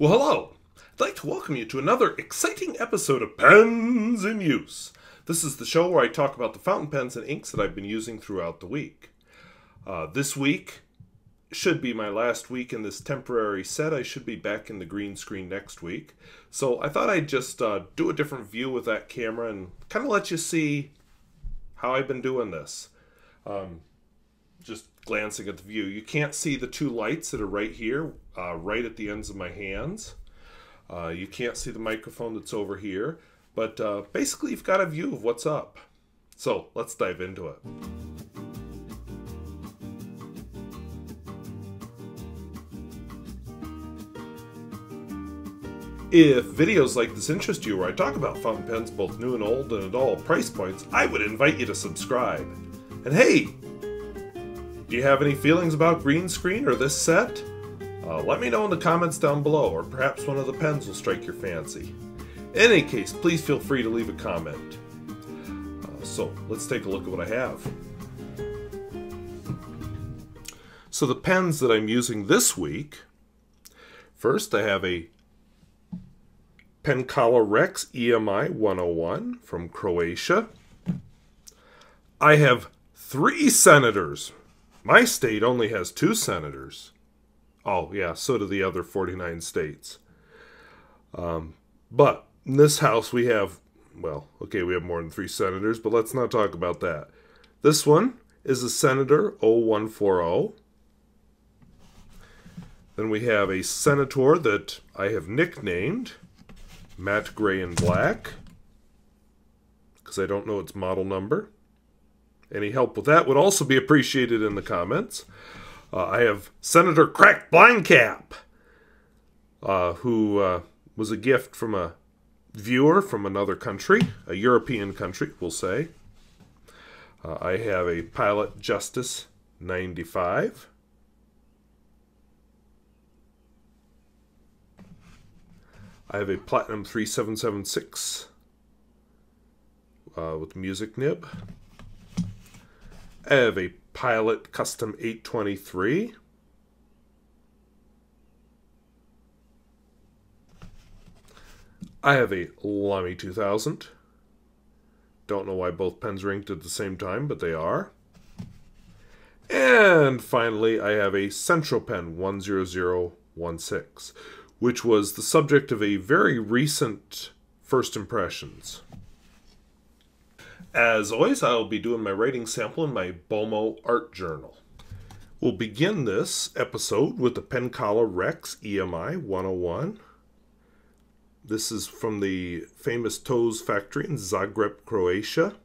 Well, hello! I'd like to welcome you to another exciting episode of Pens in Use. This is the show where I talk about the fountain pens and inks that I've been using throughout the week. This week should be my last week in this temporary set. I should be back in the green screen next week. So I thought I'd just do a different view with that camera and kind of let you see how I've been doing this. Just glancing at the view. You can't see the two lights that are right here, right at the ends of my hands. You can't see the microphone that's over here, but basically you've got a view of what's up. So let's dive into it. If videos like this interest you, where I talk about fountain pens both new and old and at all price points, I would invite you to subscribe. And hey, do you have any feelings about green screen or this set? Let me know in the comments down below, or perhaps one of the pens will strike your fancy. In any case, please feel free to leave a comment. So let's take a look at what I have. So the pens that I'm using this week, first I have a Penkala Rex EMI 101 from Croatia. I have 3 senators. My state only has 2 senators. Oh, yeah, so do the other 49 states. But in this house we have, well, okay, we have more than 3 senators, but let's not talk about that. This one is a Senator 0140. Then we have a Senator that I have nicknamed Matte Gray and Black, because I don't know its model number. Any help with that would also be appreciated in the comments. I have Senator Crack Blind Cap, who was a gift from a viewer from another country, a European country, we'll say. I have a Pilot Justus 95. I have a Platinum 3776 with music nib. I have a Pilot Custom 823. I have a Lamy 2000. Don't know why both pens are inked at the same time, but they are. And finally, I have a Centropen 10016, which was the subject of a very recent First Impressions. As always, I'll be doing my writing sample in my Bomo art journal. We'll begin this episode with the Penkala Rex EMI 101. This is from the famous Toes factory in Zagreb, Croatia.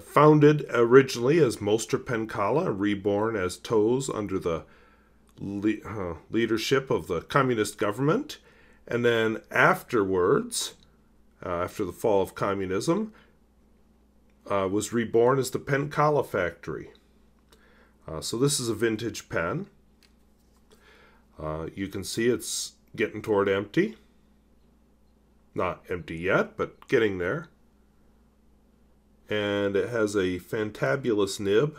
Founded originally as Moster Penkala, reborn as Toes under the leadership of the communist government, and then afterwards, after the fall of communism, was reborn as the Penkala factory. So this is a vintage pen. You can see it's getting toward empty. Not empty yet, but getting there. And it has a fantabulous nib.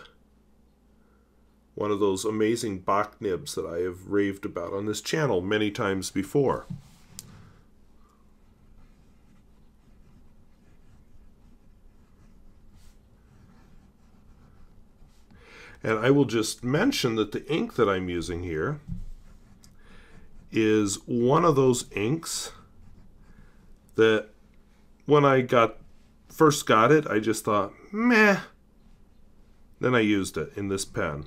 One of those amazing Bach nibs that I have raved about on this channel many times before. And I will just mention that the ink that I'm using here is one of those inks that when I first got it, I just thought, meh. Then I used it in this pen.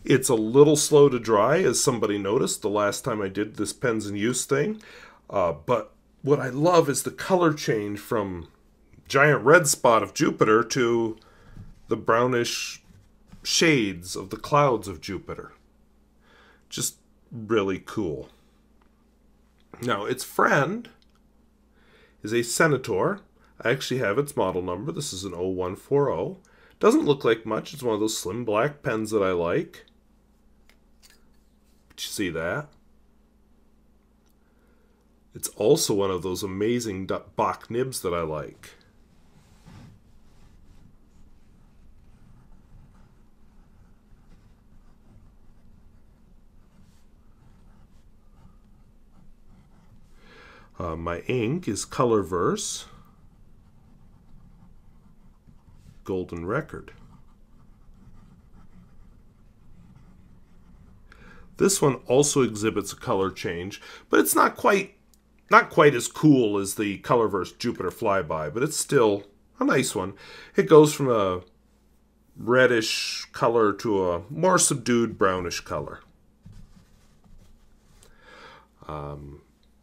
It's a little slow to dry, as somebody noticed the last time I did this pens in use thing. But what I love is the color change from giant red spot of Jupiter to the brownish shades of the clouds of Jupiter. Just really cool. Now, its friend is a Senator. I actually have its model number. This is an 0140. Doesn't look like much. It's one of those slim black pens that I like. But you see that? It's also one of those amazing Bach nibs that I like. My ink is Colorverse Golden Record. This one also exhibits a color change, but it's not quite as cool as the Colorverse Jupiter Flyby, but it's still a nice one. It goes from a reddish color to a more subdued brownish color.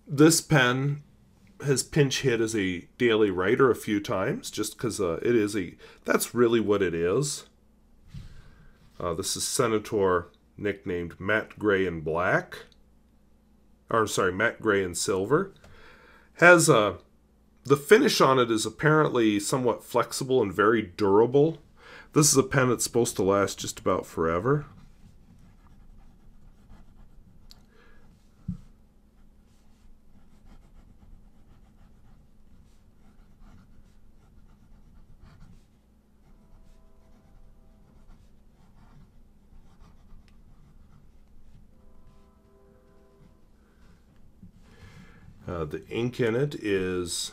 This pen has pinch hit as a daily writer a few times, just because that's really what it is. This is Senator, nicknamed Matte Gray and Black. Or sorry, Matte Gray and Silver. Has the finish on it is apparently somewhat flexible and very durable. This is a pen that's supposed to last just about forever. The ink in it is...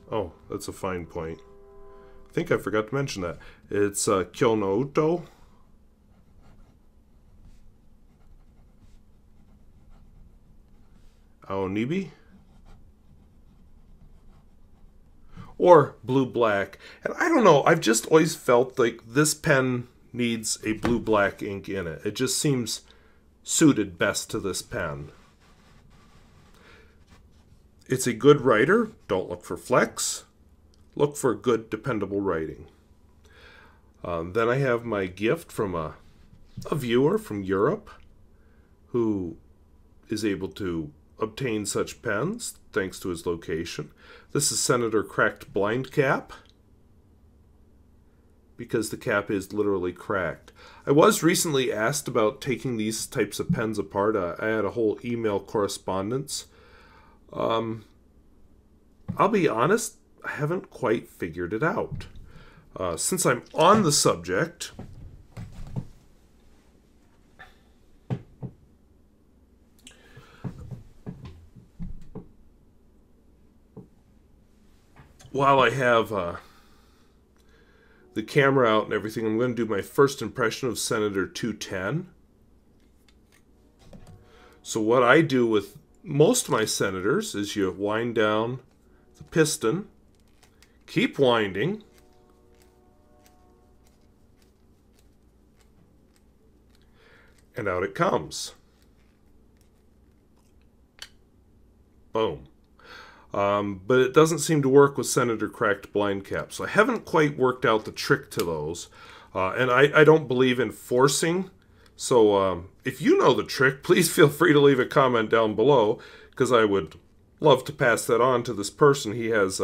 Oh, that's a fine point. I think I forgot to mention that. It's Kyo-no-oto. Aonibi. Or blue-black. And I don't know, I've just always felt like this pen needs a blue-black ink in it. It just seems suited best to this pen. It's a good writer. Don't look for flecks. Look for good, dependable writing. Then I have my gift from a viewer from Europe who is able to obtain such pens thanks to his location. This is Senator Cracked Blind Cap, because the cap is literally cracked. I was recently asked about taking these types of pens apart. I had a whole email correspondence. I'll be honest, I haven't quite figured it out. Since I'm on the subject, while I have the camera out and everything, I'm going to do my first impression of Senator 210. So what I do with most of my Senators is you wind down the piston, keep winding, and out it comes. Boom. But it doesn't seem to work with Senator Cracked Blind Cap, so I haven't quite worked out the trick to those. And I don't believe in forcing, so if you know the trick, please feel free to leave a comment down below, because I would love to pass that on to this person. He has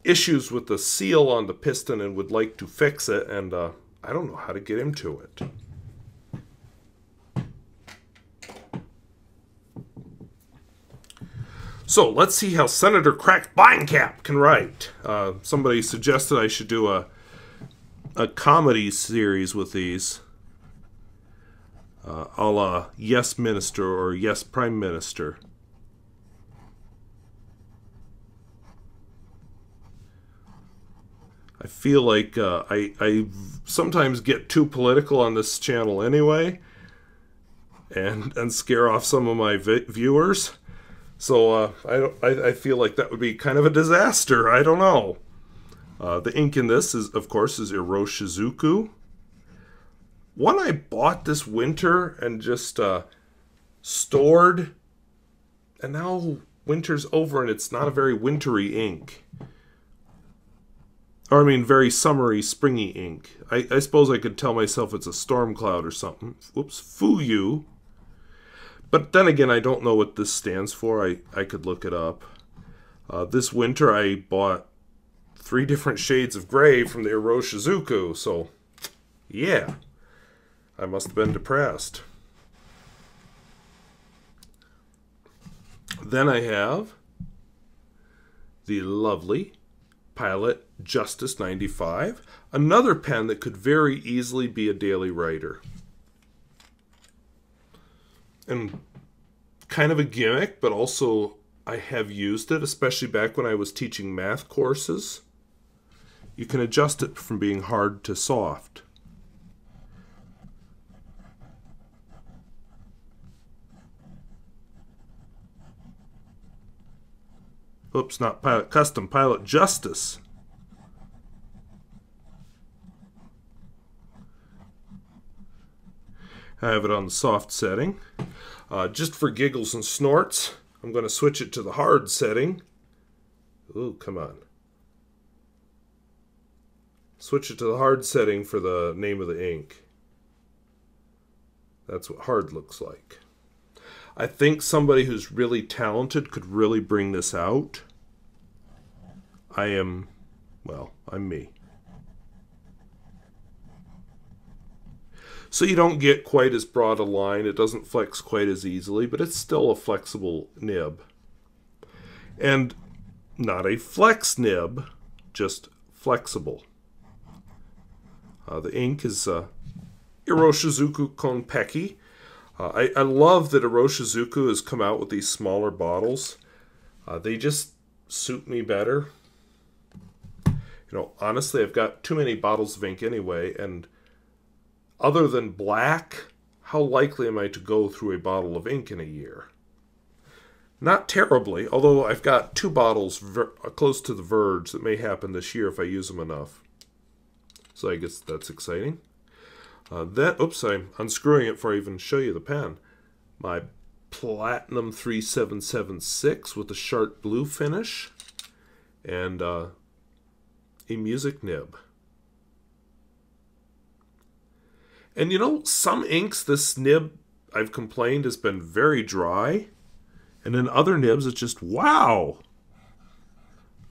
issues with the seal on the piston and would like to fix it, and I don't know how to get him to it. So let's see how Senator Cracked Blind Cap can write. Somebody suggested I should do a comedy series with these, a la Yes Minister or Yes Prime Minister. I feel like I sometimes get too political on this channel anyway, and scare off some of my viewers. So I feel like that would be kind of a disaster. I don't know. The ink in this is, of course, is Iroshizuku. One I bought this winter and just stored, and now winter's over and it's not a very wintry ink. Or, I mean, very summery, springy ink. I suppose I could tell myself it's a storm cloud or something. Whoops, Fuyu. But then again, I don't know what this stands for. I could look it up. This winter, I bought 3 different shades of gray from the Iroshizuku. So, yeah. I must have been depressed. Then I have the lovely Pilot Justus 95, another pen that could very easily be a daily writer. And kind of a gimmick, but also I have used it, especially back when I was teaching math courses. You can adjust it from being hard to soft. Oops, not Pilot Custom, Pilot Justus. I have it on the soft setting. Just for giggles and snorts, I'm going to switch it to the hard setting. Ooh, come on. Switch it to the hard setting for the name of the ink. That's what hard looks like. I think somebody who's really talented could really bring this out. I'm me. So you don't get quite as broad a line. It doesn't flex quite as easily, but it's still a flexible nib. And not a flex nib, just flexible. The ink is Iroshizuku Kon-peki. I love that Iroshizuku has come out with these smaller bottles. They just suit me better. You know, honestly, I've got too many bottles of ink anyway, and other than black, how likely am I to go through a bottle of ink in a year? Not terribly, although I've got 2 bottles close to the verge that may happen this year if I use them enough. So I guess that's exciting. Oops, I'm unscrewing it before I even show you the pen. My Platinum 3776 with a sharp blue finish and a music nib. And you know, some inks, this nib, I've complained, has been very dry. And in other nibs, it's just, wow!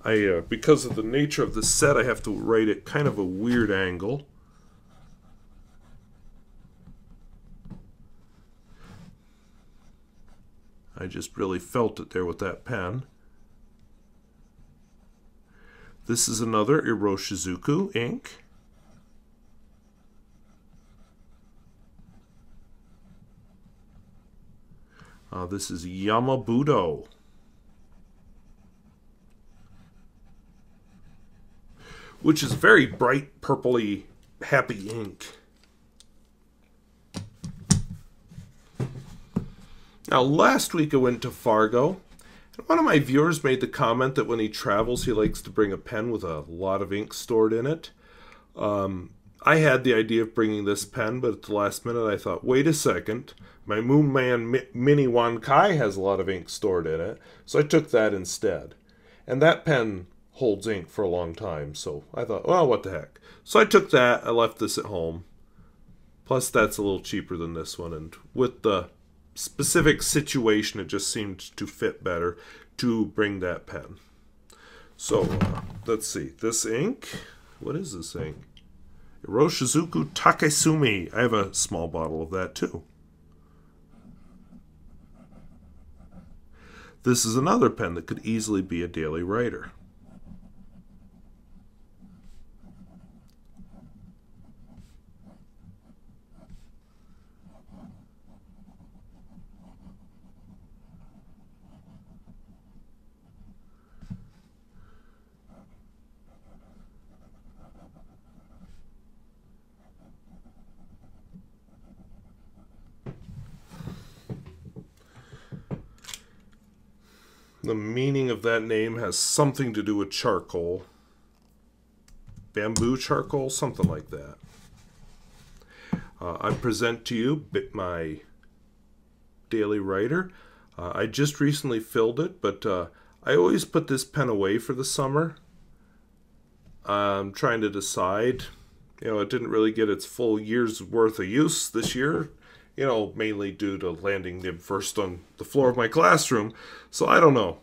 Because of the nature of the set, I have to write at kind of a weird angle. I just really felt it there with that pen. This is another Iroshizuku ink. This is Yama-budo. Which is very bright, purpley, happy ink. Now, last week I went to Fargo, and one of my viewers made the comment that when he travels, he likes to bring a pen with a lot of ink stored in it. I had the idea of bringing this pen, but at the last minute I thought, wait a second, my Moon Man Mini Wankai has a lot of ink stored in it, so I took that instead. And that pen holds ink for a long time, so I thought, well, what the heck. So I took that, I left this at home. Plus that's a little cheaper than this one, and with the specific situation, it just seemed to fit better to bring that pen. So, let's see. This ink, what is this ink? Iroshizuku Take-sumi. I have a small bottle of that too. This is another pen that could easily be a daily writer. The meaning of that name has something to do with charcoal. Bamboo charcoal, something like that. I present to you my daily writer. I just recently filled it, but I always put this pen away for the summer. I'm trying to decide. You know, it didn't really get its full year's worth of use this year. You know, mainly due to landing nib first on the floor of my classroom. So I don't know.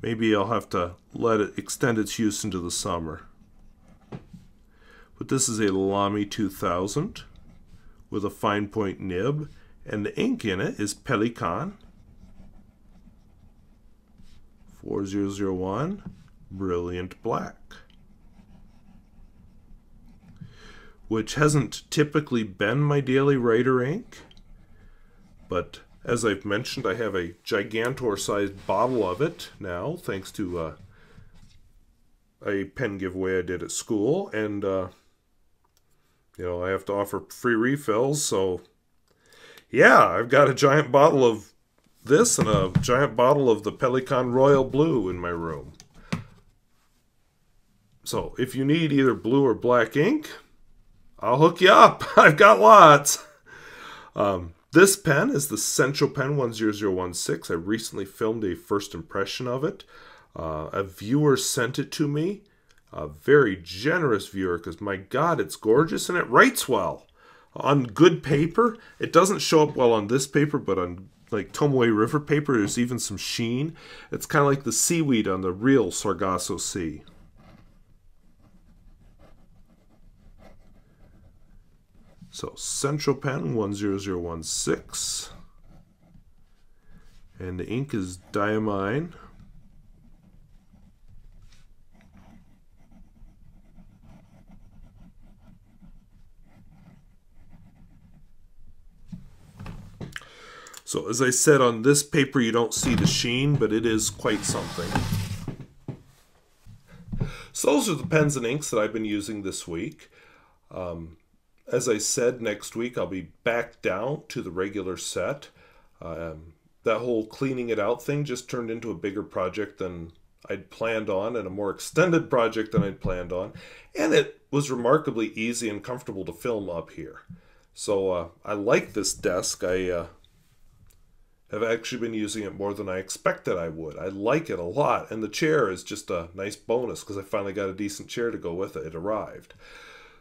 Maybe I'll have to let it extend its use into the summer. But this is a Lamy 2000 with a fine point nib. And the ink in it is Pelikan 4001 Brilliant Black, which hasn't typically been my daily writer ink, but as I've mentioned, I have a Gigantor-sized bottle of it now, thanks to a pen giveaway I did at school, and you know, I have to offer free refills, so yeah, I've got a giant bottle of this and a giant bottle of the Pelikan Royal Blue in my room. So if you need either blue or black ink, I'll hook you up. I've got lots. This pen is the Centropen 10016. I recently filmed a first impression of it. A viewer sent it to me. A very generous viewer, because my God, it's gorgeous and it writes well. On good paper, it doesn't show up well on this paper, but on like Tomoe River paper, there's even some sheen. It's kind of like the seaweed on the real Sargasso Sea. So Centropen 10016, and the ink is Diamine. So as I said, on this paper you don't see the sheen, but it is quite something. So those are the pens and inks that I've been using this week. As I said, next week I'll be back down to the regular set. That whole cleaning it out thing just turned into a bigger project than I'd planned on, and a more extended project than I'd planned on. And it was remarkably easy and comfortable to film up here. So I like this desk. I have actually been using it more than I expected I would. I like it a lot, and the chair is just a nice bonus because I finally got a decent chair to go with it. It arrived.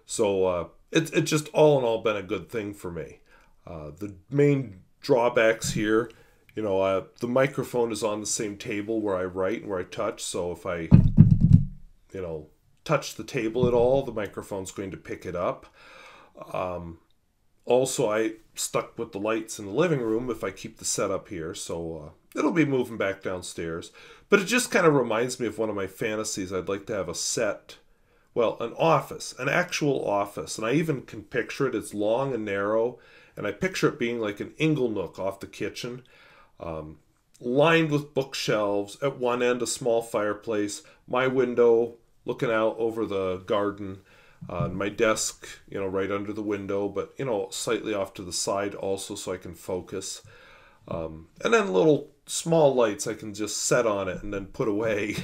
So it's just all in all been a good thing for me. The main drawbacks here, you know, the microphone is on the same table where I write and where I touch, so if I, you know, touch the table at all, the microphone's going to pick it up. Also, I stuck with the lights in the living room if I keep the setup here, so it'll be moving back downstairs. But it just kind of reminds me of one of my fantasies. I'd like to have a set, well, an office, an actual office. And I even can picture it. It's long and narrow, and I picture it being like an ingle nook off the kitchen, lined with bookshelves. At one end, a small fireplace, my window looking out over the garden, my desk, you know, right under the window, but, you know, slightly off to the side also so I can focus. And then little small lights I can just set on it and then put away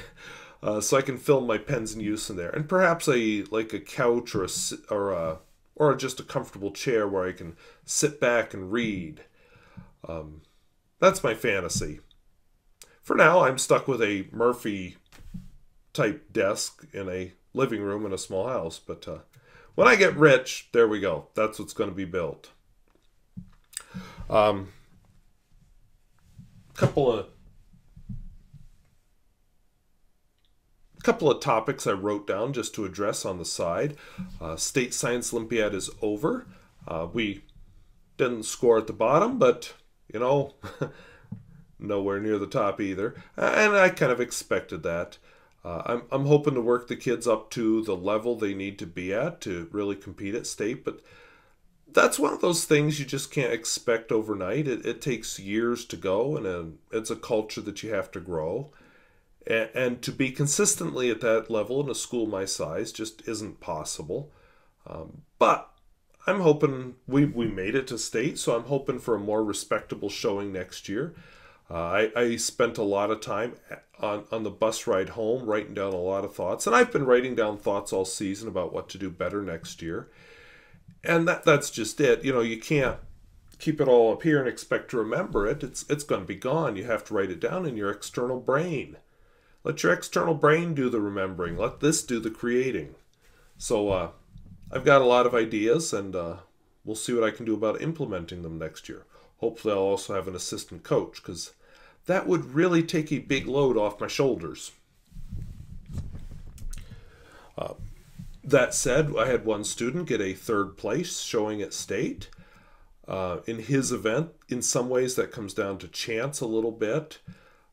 so I can film my pens in use in there. And perhaps like a couch or just a comfortable chair where I can sit back and read. That's my fantasy. For now, I'm stuck with a Murphy-type desk in a living room in a small house, but when I get rich, there we go. That's what's going to be built. Couple of topics I wrote down just to address on the side. State Science Olympiad is over. We didn't score at the bottom, but, you know, nowhere near the top either. And I kind of expected that. I'm hoping to work the kids up to the level they need to be at to really compete at state, but that's one of those things you just can't expect overnight. It takes years to go, and it's a culture that you have to grow. And to be consistently at that level in a school my size just isn't possible. But I'm hoping we made it to state, so I'm hoping for a more respectable showing next year. I spent a lot of time on the bus ride home writing down a lot of thoughts, and I've been writing down thoughts all season about what to do better next year. And that's just it. You know, you can't keep it all up here and expect to remember it. It's going to be gone. You have to write it down in your external brain. Let your external brain do the remembering. Let this do the creating. So I've got a lot of ideas, and we'll see what I can do about implementing them next year. Hopefully I'll also have an assistant coach, because that would really take a big load off my shoulders. That said, I had one student get a 3rd place showing at state. In his event, in some ways that comes down to chance a little bit.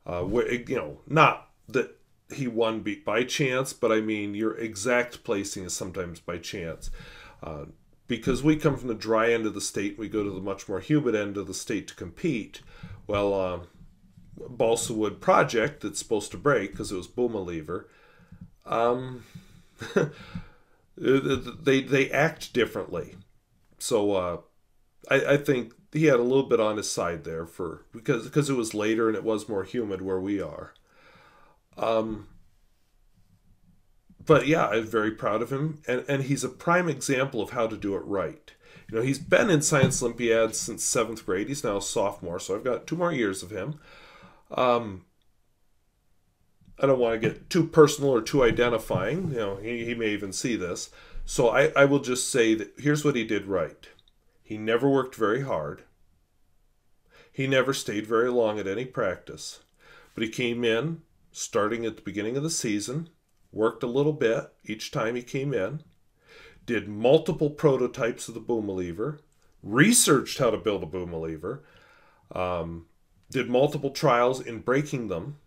Where, you know, not that he won by chance, but I mean, your exact placing is sometimes by chance. Because we come from the dry end of the state, we go to the much more humid end of the state to compete. Well, balsa wood project that's supposed to break because it was Boomalever, they act differently. So I think he had a little bit on his side there because it was later and it was more humid where we are. But yeah, I'm very proud of him, and he's a prime example of how to do it right. You know, he's been in Science Olympiads since 7th grade. He's now a sophomore, so I've got 2 more years of him. I don't want to get too personal or too identifying. You know, he may even see this. So I will just say that here's what he did right. He never worked very hard. He never stayed very long at any practice. But he came in, starting at the beginning of the season, worked a little bit each time he came in, did multiple prototypes of the Boomalever, researched how to build a Boomalever, did multiple trials in breaking them.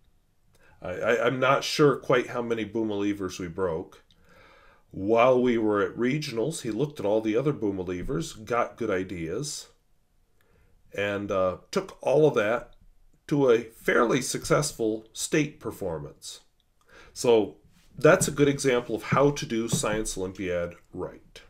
I'm not sure quite how many Boomalevers we broke. While we were at regionals, he looked at all the other Boomalevers, got good ideas, and took all of that to a fairly successful state performance. So that's a good example of how to do Science Olympiad right.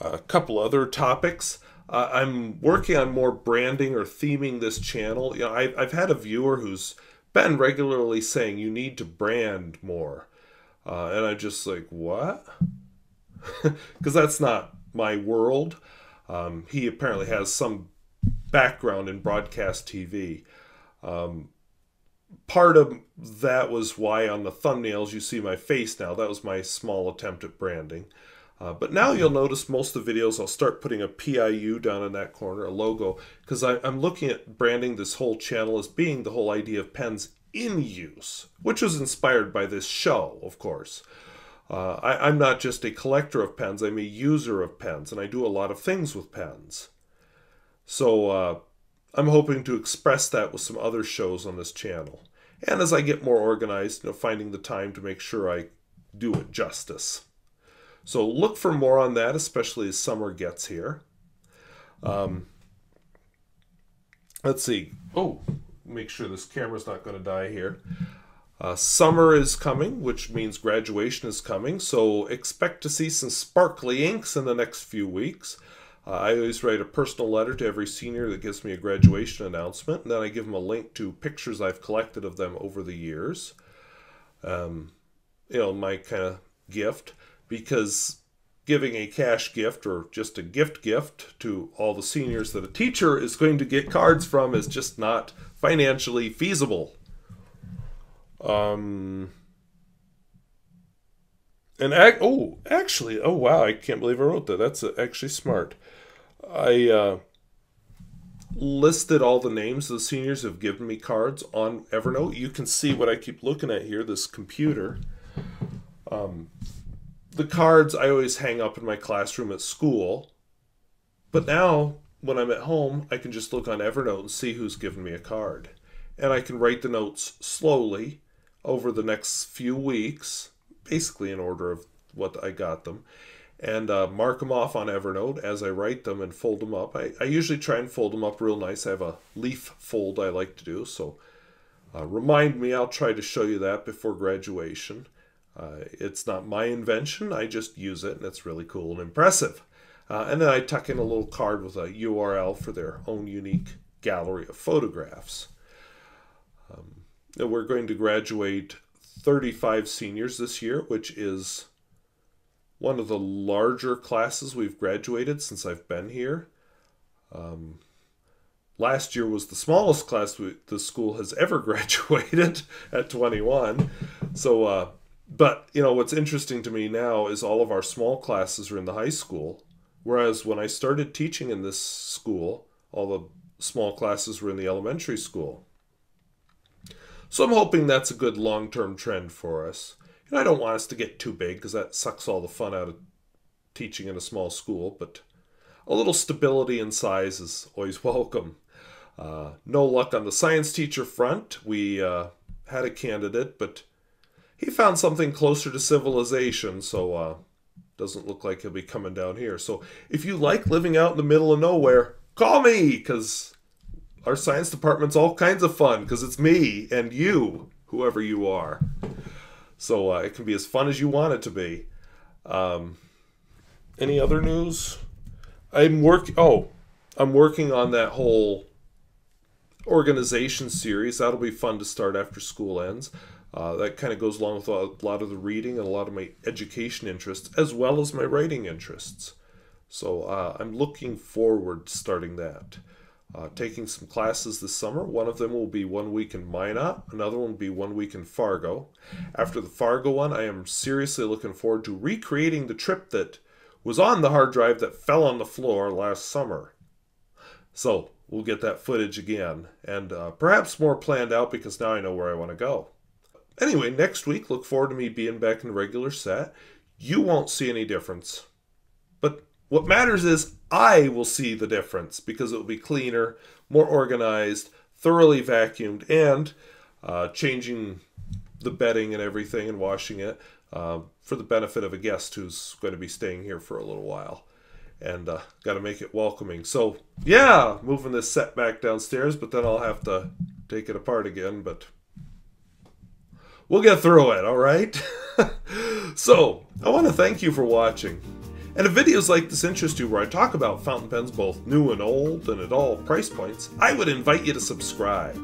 A couple other topics. I'm working on more branding or theming this channel. You know, I've had a viewer who's been regularly saying you need to brand more. And I'm just like, what? Because that's not my world. He apparently has some background in broadcast TV. Part of that was why on the thumbnails you see my face now. That was my small attempt at branding. But now you'll notice most of the videos I'll start putting a PIU down in that corner, a logo, because I'm looking at branding this whole channel as being the whole idea of pens in use, which was inspired by this show, of course. I'm not just a collector of pens, I'm a user of pens, and I do a lot of things with pens. So I'm hoping to express that with some other shows on this channel. And as I get more organized, you know, finding the time to make sure I do it justice. So look for more on that, especially as summer gets here. Let's see. Oh, make sure this camera's not going to die here. Summer is coming, which means graduation is coming. So expect to see some sparkly inks in the next few weeks. I always write a personal letter to every senior that gives me a graduation announcement, and then I give them a link to pictures I've collected of them over the years. You know, my kind of gift, because giving a cash gift or just a gift to all the seniors that a teacher is going to get cards from is just not financially feasible. Actually, oh wow, I can't believe I wrote that. That's actually smart. I listed all the names of the seniors who have given me cards on Evernote. You can see what I keep looking at here, this computer. The cards I always hang up in my classroom at school. But now, when I'm at home, I can just look on Evernote and see who's given me a card. And I can write the notes slowly over the next few weeks, basically in order of what I got them, and mark them off on Evernote as I write them and fold them up. I usually try and fold them up real nice. I have a leaf fold I like to do, so remind me. I'll try to show you that before graduation. It's not my invention. I just use it, and it's really cool and impressive. And then I tuck in a little card with a URL for their own unique gallery of photographs. We're going to graduate 35 seniors this year, which is one of the larger classes we've graduated since I've been here. Last year was the smallest class the school has ever graduated at 21. So, but, you know, what's interesting to me now is all of our small classes are in the high school, whereas when I started teaching in this school, all the small classes were in the elementary school. So I'm hoping that's a good long-term trend for us. And I don't want us to get too big because that sucks all the fun out of teaching in a small school, but a little stability in size is always welcome. No luck on the science teacher front. We had a candidate, but he found something closer to civilization, so doesn't look like he'll be coming down here. So if you like living out in the middle of nowhere, call me, because our science department's all kinds of fun, because it's me and you, whoever you are. So it can be as fun as you want it to be. Any other news? I'm working on that whole organization series. That'll be fun to start after school ends. That kind of goes along with a lot of the reading and a lot of my education interests, as well as my writing interests. So I'm looking forward to starting that. Taking some classes this summer. One of them will be 1 week in Minot. Another one will be 1 week in Fargo. After the Fargo one, I am seriously looking forward to recreating the trip that was on the hard drive that fell on the floor last summer. So we'll get that footage again, and perhaps more planned out, because now I know where I want to go. Anyway, next week, look forward to me being back in the regular set. You won't see any difference. But what matters is I will see the difference, because it will be cleaner, more organized, thoroughly vacuumed, and changing the bedding and everything and washing it for the benefit of a guest who's going to be staying here for a little while. And got to make it welcoming. So, yeah, moving this set back downstairs, but then I'll have to take it apart again, but we'll get through it, all right? So, I want to thank you for watching. And if videos like this interest you, where I talk about fountain pens both new and old and at all price points, I would invite you to subscribe.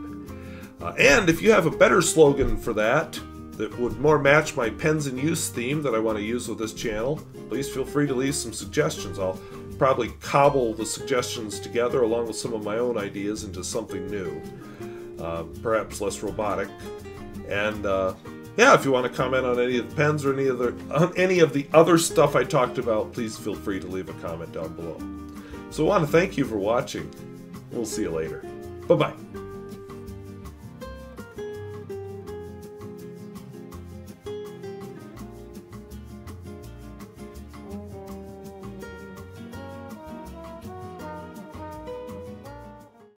And if you have a better slogan for that would more match my pens in use theme that I want to use with this channel, please feel free to leave some suggestions. I'll probably cobble the suggestions together along with some of my own ideas into something new, perhaps less robotic. And yeah, if you want to comment on any of the pens or any of the other stuff I talked about, please feel free to leave a comment down below. So I want to thank you for watching. We'll see you later. Bye-bye.